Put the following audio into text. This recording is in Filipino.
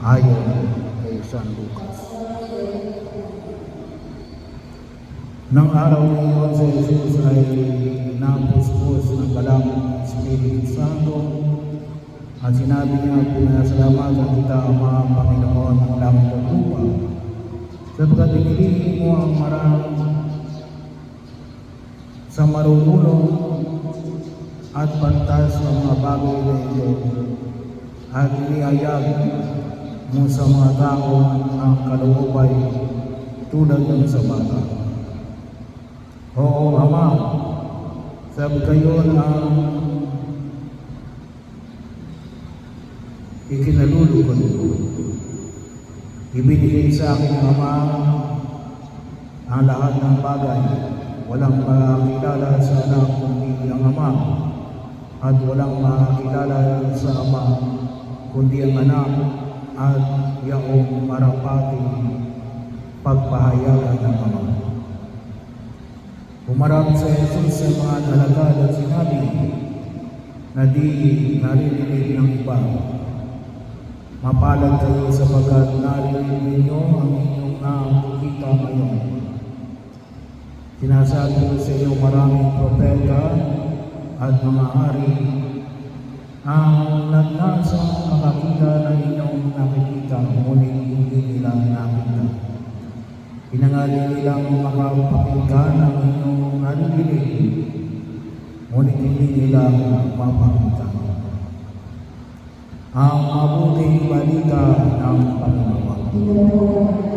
ayon kay San Lucas. Nang araw na iyon, si Jesus ay napuspos ng galang ng Espiritu Santo at sinabi niya, "Pinasalamatan kita, Ama, Panginoon ng langit at lupa, sapagkat inilihim mo ang marami sa marunong at pantas ng mga bagay na ito, at inihayag mo sa mga tao ang kalooban tulad ng sa bata. Oo, Ama, sabi kayo ang ikinalulugod ko. Ibinigay sa akin ng Ama ang lahat ng bagay. Walang makakilala sa anak kundi ang Ama, at walang makakilala sa Ama kundi ang anak, at yaong marapati pagpahayagan ng Ama." Humarap sa Jesus sa mga alagad at sinabi na di naririnig ng iba, "Mapalad kayo sapagkat narinig ninyo ang inyong nakikita ngayon. Sinasabi ko sa inyo, maraming propeta at mga hari ang nagnasang makakita ng inyong nakikita, ngunit hindi nila nakita. Pinangalan nilang makapakinggan ang inyong narinig, ngunit hindi nila mapakinggan. Ang mabuting balita ng Panginoon.